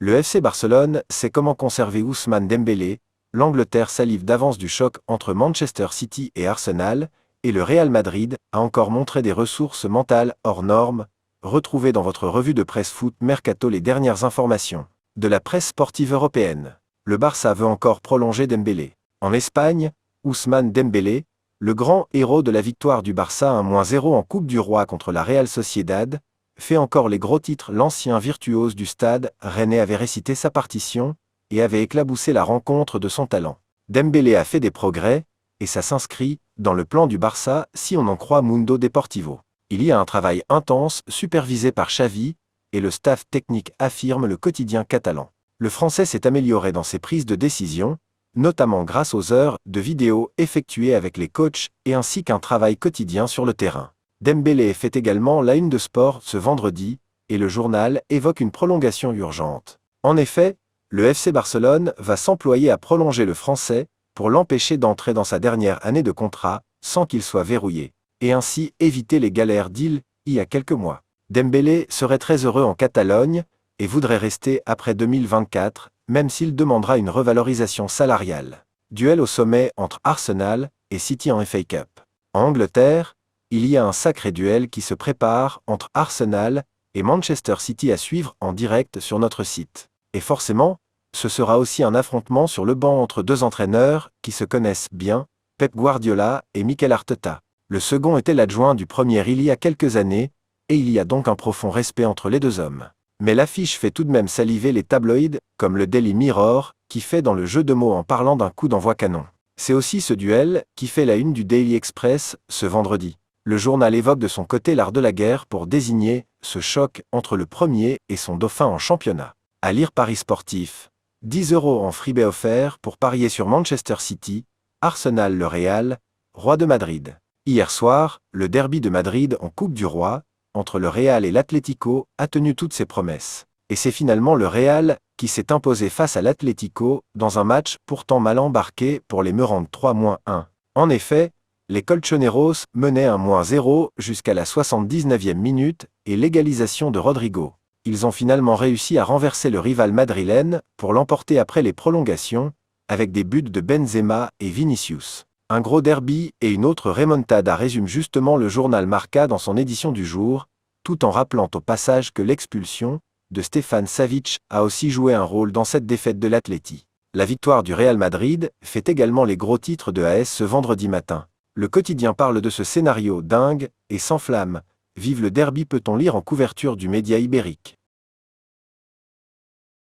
Le FC Barcelone sait comment conserver Ousmane Dembélé, l'Angleterre salive d'avance du choc entre Manchester City et Arsenal, et le Real Madrid a encore montré des ressources mentales hors normes. Retrouvez dans votre revue de presse Foot Mercato les dernières informations de la presse sportive européenne. Le Barça veut encore prolonger Dembélé. En Espagne, Ousmane Dembélé, le grand héros de la victoire du Barça 1-0 en Coupe du Roi contre la Real Sociedad, fait encore les gros titres. L'ancien virtuose du stade rennais avait récité sa partition et avait éclaboussé la rencontre de son talent. Dembélé a fait des progrès, et ça s'inscrit dans le plan du Barça si on en croit Mundo Deportivo. Il y a un travail intense supervisé par Xavi, et le staff technique affirme le quotidien catalan. Le Français s'est amélioré dans ses prises de décision, notamment grâce aux heures de vidéo effectuées avec les coachs et ainsi qu'un travail quotidien sur le terrain. Dembélé fait également la une de Sport ce vendredi, et le journal évoque une prolongation urgente. En effet, le FC Barcelone va s'employer à prolonger le Français pour l'empêcher d'entrer dans sa dernière année de contrat sans qu'il soit verrouillé, et ainsi éviter les galères d'il y a quelques mois. Dembélé serait très heureux en Catalogne et voudrait rester après 2024, même s'il demandera une revalorisation salariale. Duel au sommet entre Arsenal et City en FA Cup. En Angleterre, il y a un sacré duel qui se prépare entre Arsenal et Manchester City à suivre en direct sur notre site. Et forcément, ce sera aussi un affrontement sur le banc entre deux entraîneurs qui se connaissent bien, Pep Guardiola et Mikel Arteta. Le second était l'adjoint du premier il y a quelques années, et il y a donc un profond respect entre les deux hommes. Mais l'affiche fait tout de même saliver les tabloïds, comme le Daily Mirror, qui fait dans le jeu de mots en parlant d'un coup d'envoi canon. C'est aussi ce duel qui fait la une du Daily Express ce vendredi. Le journal évoque de son côté l'art de la guerre pour désigner ce choc entre le premier et son dauphin en championnat. À lire Paris Sportif. 10 € en freebet offert pour parier sur Manchester City, Arsenal le Real, Roi de Madrid. Hier soir, le derby de Madrid en Coupe du Roi, entre le Real et l'Atlético, a tenu toutes ses promesses. Et c'est finalement le Real qui s'est imposé face à l'Atlético dans un match pourtant mal embarqué pour les Merengues 3-1. En effet, les Colchoneros menaient 1-0 jusqu'à la 79e minute et l'égalisation de Rodrigo. Ils ont finalement réussi à renverser le rival madrilène pour l'emporter après les prolongations, avec des buts de Benzema et Vinicius. Un gros derby et une autre remontada résume justement le journal Marca dans son édition du jour, tout en rappelant au passage que l'expulsion de Stefan Savic a aussi joué un rôle dans cette défaite de l'Atleti. La victoire du Real Madrid fait également les gros titres de AS ce vendredi matin. Le quotidien parle de ce scénario dingue et s'enflamme. Vive le derby, peut-on lire en couverture du média ibérique.